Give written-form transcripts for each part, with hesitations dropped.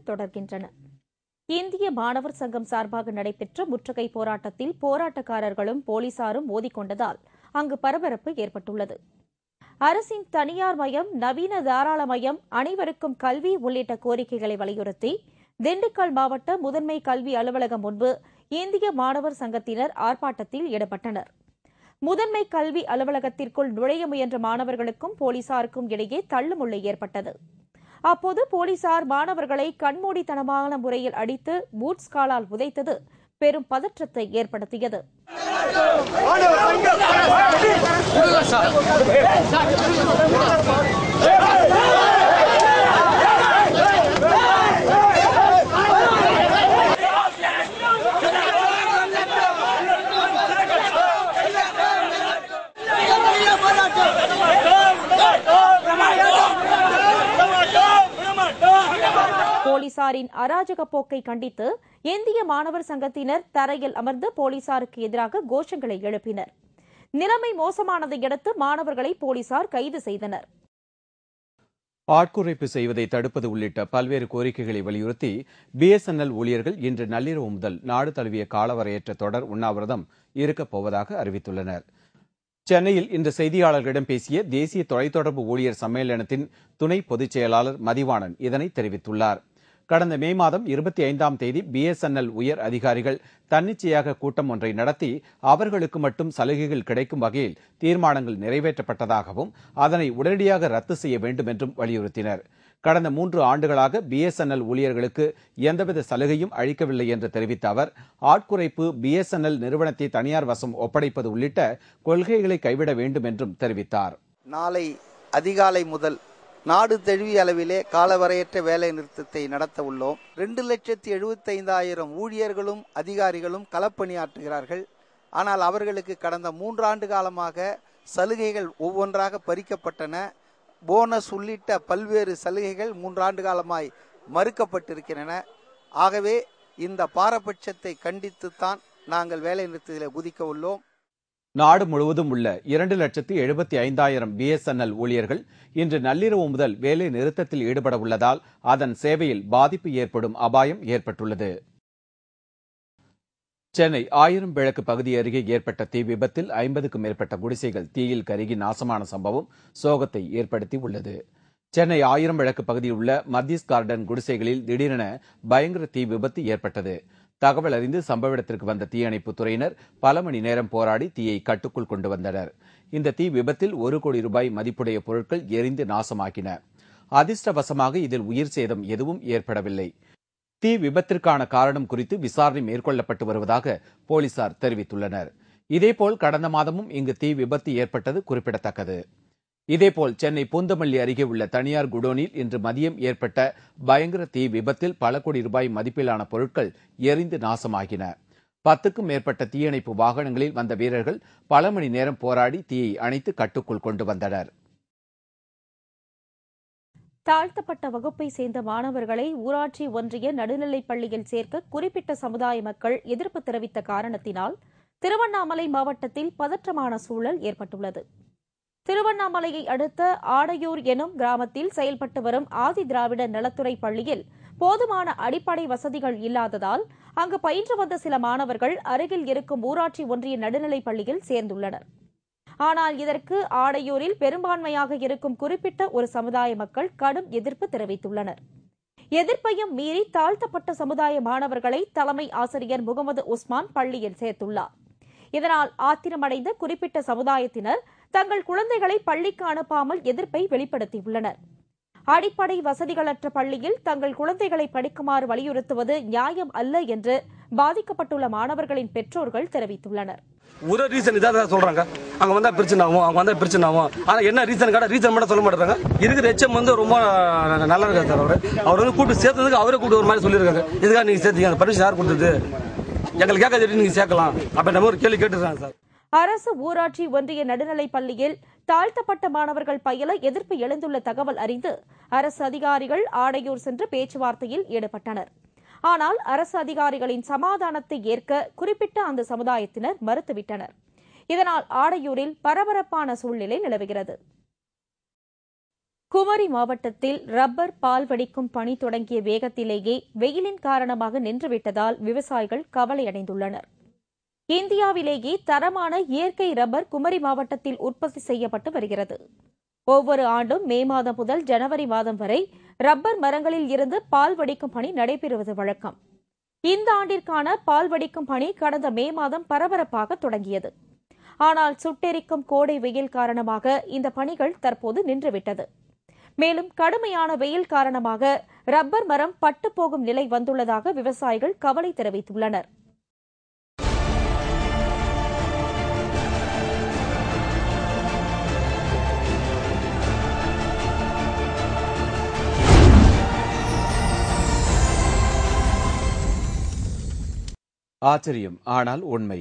தொடர்கின்றன. இந்திய மாணவர் சங்கம் சார்பாக நடைபெற்ற முற்றுகை போராட்டத்தில் போராட்டக்காரர்களும் போலீசாரும் மோதிக்கொண்டதால் அங்கு பரபரப்பு ஏற்பட்டுள்ளது. அரசின் தனியார் மயம், நவீன தாராளமயம், அனைவருக்கும் கல்வி உள்ளிட்ட கோரிக்கைகளை வலியுறுத்தி திண்டுக்கல் மாவட்ட முதன்மை கல்வி அலுவலகம் முன்பு இந்திய மாணவர் சங்கத்தினர் ஆர்ப்பாட்டத்தில் ஈடுபட்டனர். முதன்மை கல்வி அலுவலகத்திற்குள் நுழைய முயன்ற மாணவர்களுக்கும் போலீசாருக்கும் இடையே தள்ளுமுள்ளு ஏற்பட்டது. அப்போது போலீசார் மாணவர்களை கண்மூடித்தனமான முறையில் அடித்து பூட்ஸ் காலால் உதைத்தது பெரும் பதற்றத்தை ஏற்படுத்தியது. போலீசாரின் அராஜக போக்கை கண்டித்து இந்திய மாணவர் சங்கத்தினர் தரையில் அமர்ந்து போலீசாருக்கு எதிராக கோஷங்களை எழுப்பினர். நிலைமை மோசமானதை அடுத்து மாணவர்களை போலீசார் கைது செய்தனர். ஆட்குறைப்பு செய்வதை தடுப்பது உள்ளிட்ட பல்வேறு கோரிக்கைகளை வலியுறுத்தி பிஎஸ்என்எல் ஊழியர்கள் இன்று நள்ளிரவு முதல் நாடு தழுவிய காலவரையற்ற தொடர் உண்ணாவிரதம் இருக்கப் போவதாக அறிவித்துள்ளனர். சென்னையில் இன்று செய்தியாளர்களிடம் பேசிய தேசிய தொலைத்தொடர்பு ஊழியர் சம்மேளனத்தின் துணை பொதுச் செயலாளர் மதிவாணன் இதனை தெரிவித்துள்ளார். கடந்த மே மாதம் 25ஆம் தேதி பிஎஸ்என்எல் உயர் அதிகாரிகள் தன்னிச்சையாக கூட்டம் ஒன்றை நடத்தி அவர்களுக்கு மட்டும் சலுகைகள் கிடைக்கும் வகையில் தீர்மானங்கள் நிறைவேற்றப்பட்டதாகவும் அதனை உடனடியாக ரத்து செய்ய வேண்டும் என்றும் வலியுறுத்தினர். கடந்த 3 ஆண்டுகளாக பிஎஸ்என்எல் ஊழியர்களுக்கு எந்தவித சலுகையும் அளிக்கவில்லை என்று தெரிவித்த அவர், ஆட்குறைப்பு, பிஎஸ்என்எல் நிறுவனத்தை தனியார் வசம் ஒப்படைப்பது உள்ளிட்ட கொள்கைகளை கைவிட வேண்டும் என்றும் தெரிவித்தார். நாளை அதிகாலை முதல் நாடு தழுவிய அளவிலே காலவரையற்ற வேலை நிறுத்தத்தை நடத்த உள்ளோம். 2,75,000 ஊழியர்களும் அதிகாரிகளும் களப்பணியாற்றுகிறார்கள். ஆனால் அவர்களுக்கு கடந்த 3 ஆண்டு காலமாக சலுகைகள் ஒவ்வொன்றாக பறிக்கப்பட்டன. போனஸ் உள்ளிட்ட பல்வேறு சலுகைகள் 3 ஆண்டு காலமாய் மறுக்கப்பட்டிருக்கின்றன. ஆகவே இந்த பாரபட்சத்தை கண்டித்துத்தான் நாங்கள் வேலை நிறுத்தத்தில் குதிக்க உள்ளோம். நாடு முழுவதும் உள்ள 2,75,000 பிஎஸ்என்எல் ஊழியர்கள் இன்று நள்ளிரவு முதல் வேலை நிறுத்தத்தில் ஈடுபட உள்ளதால் அதன் சேவையில் பாதிப்பு ஏற்படும் அபாயம் ஏற்பட்டுள்ளது. சென்னை 1000 விளக்கு பகுதி அருகே ஏற்பட்ட தீ விபத்தில் 50க்கும் மேற்பட்ட குடிசைகள் தீயில் கருகி நாசமான சம்பவம் சோகத்தை ஏற்படுத்தி உள்ளது. சென்னை 1000 விளக்கு பகுதியில் உள்ள மத்தியஸ் கார்டன் குடிசைகளில் திடீரென பயங்கர தீ விபத்து ஏற்பட்டது. தகவல் அறிந்து சம்பவ இடத்திற்கு வந்த தீயணைப்பு துறையினர் பல மணி நேரம் போராடி தீயை கட்டுக்குள் கொண்டு வந்தனர். இந்த தீ விபத்தில் 1 கோடி ரூபாய் மதிப்புடைய பொருட்கள் எரிந்து நாசமாக்கின. அதிர்ஷ்டவசமாக இதில் உயிர் சேதம் எதுவும் ஏற்படவில்லை. தீ விபத்திற்கான காரணம் குறித்து விசாரணை மேற்கொள்ளப்பட்டு வருவதாக போலீசார் தெரிவித்துள்ளனர். இதேபோல் கடந்த மாதமும் இங்கு தீ விபத்து ஏற்பட்டது குறிப்பிடத்தக்கது. இதேபோல் சென்னை பூந்தமல்லி அருகே உள்ள தனியார் குடோனில் இன்று மதியம் ஏற்பட்ட பயங்கர தீ விபத்தில் பல கோடி ரூபாய் மதிப்பிலான பொருட்கள் எரிந்து நாசமாகின. 10க்கும் மேற்பட்ட தீயணைப்பு வாகனங்களில் வந்த வீரர்கள் பல மணி நேரம் போராடி தீயை அணைத்து கட்டுக்குள் கொண்டு வந்தனர். தாழ்த்தப்பட்ட வகுப்பை சேர்ந்த மாணவர்களை ஊராட்சி ஒன்றிய நடுநிலைப் பள்ளியில் சேர்க்க குறிப்பிட்ட சமுதாய மக்கள் எதிர்ப்பு தெரிவித்த காரணத்தினால் திருவண்ணாமலை மாவட்டத்தில் பதற்றமான சூழல் ஏற்பட்டுள்ளது. திருவண்ணாமலையை அடுத்த ஆடையூர் எனும் கிராமத்தில் செயல்பட்டு வரும் ஆதி திராவிட நலத்துறை பள்ளியில் போதுமான அடிப்படை வசதிகள் இல்லாததால் அங்கு பயின்று வந்த சில மாணவர்கள் அருகில் இருக்கும் ஊராட்சி ஒன்றிய நடுநிலைப் பள்ளியில் சேர்ந்துள்ளனர். ஆனால் இதற்கு ஆடையூரில் பெரும்பான்மையாக இருக்கும் குறிப்பிட்ட ஒரு சமுதாய மக்கள் கடும் எதிர்ப்பு தெரிவித்துள்ளனர். எதிர்ப்பையும் மீறி தாழ்த்தப்பட்ட சமுதாய மாணவர்களை தலைமை ஆசிரியர் முகமது உஸ்மான் பள்ளியில் சேர்த்துள்ளார். இதனால் ஆத்திரமடைந்த குறிப்பிட்ட சமுதாயத்தினர் தங்கள் குழந்தைகளை பள்ளிக்கு அனுப்பாமல் எதிர்ப்பை வெளிப்படுத்தியுள்ளனர். அடிப்படை வசதிகளற்ற பள்ளியில் தங்கள் குழந்தைகளை படிக்குமாறு வலியுறுத்துவது நியாயம் அல்ல என்று பாதிக்கப்பட்டுள்ள மாணவர்களின் பெற்றோர்கள் தெரிவித்துள்ளனர். ஒரு ரீசன் இதான் சொல்றாங்க, அங்க வந்தா பிரச்சனை ஆகும், அவங்க வந்தா பிரச்சனை ஆகும். ஆனா என்ன ரீசன் கேட்டா ரீசன் மட்டும் சொல்ல மாட்டாங்க. இருக்கிற எச்எம் ரொம்ப நல்லா இருக்காரு சார். அவர் கூப்பிட்டு சேர்த்ததுக்கு அவரே கூப்பிட்டு ஒரு மாதிரி சொல்லியிருக்காங்க. இதுக்காக நீங்க சேர்த்தீங்க, அந்த பர்மிஷன் யார் கொடுத்தது, எங்களுக்கு கேட்காது, நீங்க சேர்க்கலாம் அப்படின்ற ஒரு கேள்வி கேட்டுருக்காங்க சார். அரசு ஊராட்சி ஒன்றிய நடுநிலைப் பள்ளியில் தாழ்த்தப்பட்ட மாணவர்கள் பயில எதிர்ப்பு எழுந்துள்ள தகவல் அறிந்து அரசு அதிகாரிகள் ஆடையூர் சென்று பேச்சுவார்த்தையில் ஈடுபட்டனர். ஆனால் அரசு அதிகாரிகளின் சமாதானத்தை ஏற்க குறிப்பிட்ட அந்த சமுதாயத்தினர் மறுத்துவிட்டனர். இதனால் ஆடையூரில் பரபரப்பான சூழ்நிலை நிலவுகிறது. குமரி மாவட்டத்தில் ரப்பர் பால் வடிக்கும் பணி தொடங்கிய வேகத்திலேயே வெயிலின் காரணமாக நின்றுவிட்டதால் விவசாயிகள் கவலையடைந்துள்ளனர். இந்தியாவிலேயே தரமான இயற்கை ரப்பர் குமரி மாவட்டத்தில் உற்பத்தி செய்யப்பட்டு வருகிறது. ஒவ்வொரு ஆண்டும் மே மாதம் முதல் ஜனவரி மாதம் வரை ரப்பர் மரங்களில் இருந்து பால் வடிக்கும் பணி நடைபெறுவது வழக்கம். இந்த ஆண்டிற்கான பால் வடிக்கும் பணி கடந்த மே மாதம் பரபரப்பாக தொடங்கியது. ஆனால் சுட்டெரிக்கும் கோடை வெயில் காரணமாக இந்த பணிகள் தற்போது நின்றுவிட்டது. மேலும் கடுமையான வெயில் காரணமாக ரப்பர் மரம் பட்டுப்போகும் நிலை வந்துள்ளதாக விவசாயிகள் கவலை தெரிவித்துள்ளனர். ஆச்சரியம், ஆனால் உண்மை.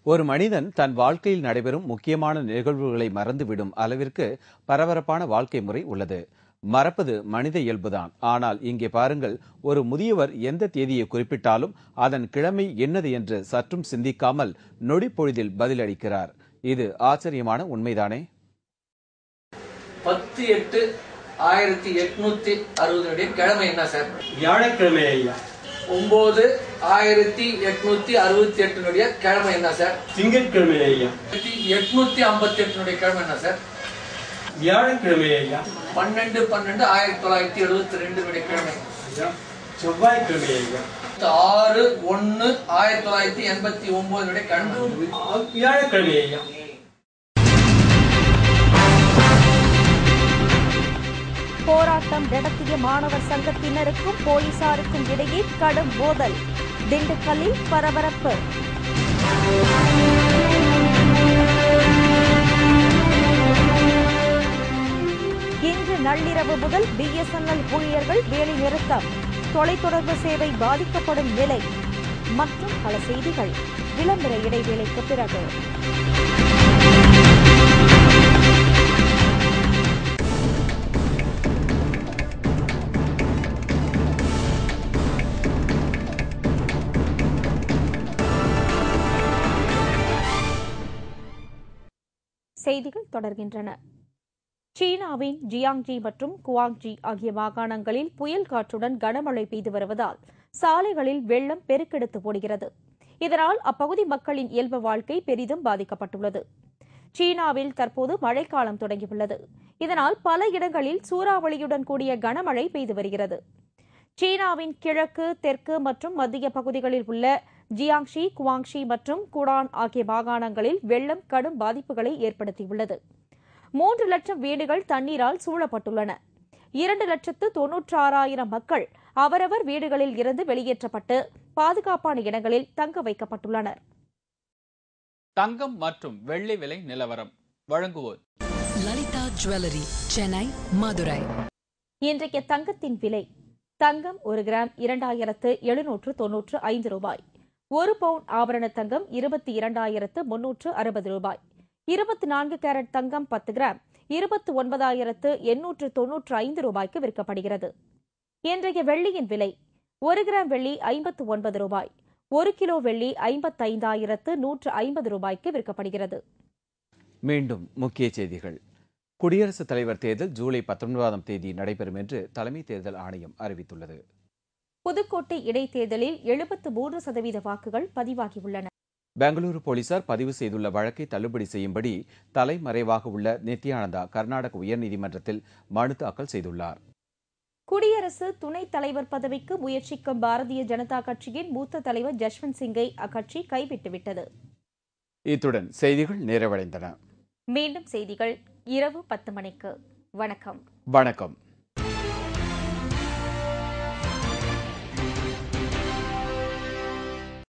ஒரு மனிதன் தன் வாழ்க்கையில் நடைபெறும் முக்கியமான நிகழ்வுகளை மறந்துவிடும் அளவிற்கு பரபரப்பான வாழ்க்கை முறை உள்ளது. மறப்பது மனித இயல்புதான். ஆனால் இங்கே பாருங்கள், ஒரு முதியவர் எந்த தேதியை குறிப்பிட்டாலும் அதன் கிழமை என்னது என்று சற்றும் சிந்திக்காமல் நொடி பொழுதில் பதிலளிக்கிறார். இது ஆச்சரியமான உண்மைதானே? 10/8/1860 கிழமை என்ன சார்? வியாழக்கிழமை ஐயா. 9/8/1868 கிழமை என்ன சார்? திங்கட்கிழமை ஐயா. 858 கிழமை என்ன சார்? வியாழக்கிழமை ஐயா. 12/12/1972 கிழமை செவ்வாய்க்கிழமை ஐயா. 6/1/1989 கிழமை வியாழக்கிழமை ஐயா. போராட்டம் நடத்திய மாணவர் சங்கத்தினருக்கும் போலீசாருக்கும் இடையே கடும் மோதல். திண்டுக்கல்லில் பரபரப்பு. இன்று நள்ளிரவு முதல் BSNL ஊழியர்கள் வேலை நிறுத்தம். தொலைத்தொடர்பு சேவை பாதிக்கப்படும் நிலை. மற்றும் பல செய்திகள் விளம்பர இடைவேளைக்கு பிறகு. செய்திகள் தொடர்கின்றன. சீனாவின் ஜியாங்ஜி மற்றும் குவாங்ஜி ஆகிய மாகாணங்களில் புயல் காற்றுடன் கனமழை பெய்து வருவதால் சாலைகளில் வெள்ளம் பெருக்கெடுத்து ஓடுகிறது. இதனால் அப்பகுதி மக்களின் இயல்பு வாழ்க்கை பெரிதும் பாதிக்கப்பட்டுள்ளது. சீனாவில் தற்போது மழைக்காலம் தொடங்கியுள்ளது. இதனால் பல இடங்களில் சூறாவளியுடன் கூடிய கனமழை பெய்து வருகிறது. சீனாவின் கிழக்கு, தெற்கு மற்றும் மத்திய பகுதிகளில் உள்ள ஜியாங்ஷி, குவாங்ஷி மற்றும் குடான் ஆகிய மாகாணங்களில் வெள்ளம் கடும் பாதிப்புகளை ஏற்படுத்தியுள்ளது. 3 லட்சம் வீடுகள் தண்ணீரால் சூழப்பட்டுள்ளன. 2,96,000 மக்கள் அவரவர் வீடுகளில் இருந்து வெளியேற்றப்பட்டு பாதுகாப்பான இடங்களில் தங்க வைக்கப்பட்டுள்ளனர். தங்கம் மற்றும் வெள்ளி விலை நிலவரம் வழங்குவோர் லலிதா ஜுவல்லரி, சென்னை, மதுரை. இன்றைய தங்கத்தின் விலை: தங்கம் 1 கிராம் 2,795 ரூபாய். 1 பவுண்ட் ஆபரண தங்கம் 22,360 ரூபாய். 24 கேரட் தங்கம் 10 கிராம் 29,895 ரூபாய்க்கு விற்கப்படுகிறது. இன்றைய வெள்ளியின் விலை: 1 கிராம் வெள்ளி 59 ரூபாய். 1 கிலோ வெள்ளி 55,150 ரூபாய்க்கு விற்கப்படுகிறது. மீண்டும் முக்கிய செய்திகள். குடியரசுத் தலைவர் தேர்தல் ஜூலை 19ஆம் தேதி நடைபெறும் என்று தலைமை தேர்தல் ஆணையம் அறிவித்துள்ளது. புதுக்கோட்டை இடைத்தேர்தலில் 73% வாக்குகள் பதிவாகியுள்ளன. பெங்களூரு போலீசார் பதிவு செய்துள்ள வழக்கை தள்ளுபடி செய்யும்படி தலைமறைவாக உள்ள நித்யானந்தா கர்நாடக உயர்நீதிமன்றத்தில் மனு தாக்கல் செய்துள்ளார். குடியரசு துணைத் தலைவர் பதவிக்கு முயற்சிக்கும் பாரதிய ஜனதா கட்சியின் மூத்த தலைவர் ஜஸ்வந்த் சிங்கை அக்கட்சி கைவிட்டுவிட்டது. இத்துடன் செய்திகள் நிறைவடைந்தன. மீண்டும் செய்திகள் இரவு 10 மணிக்கு. வணக்கம். வணக்கம்.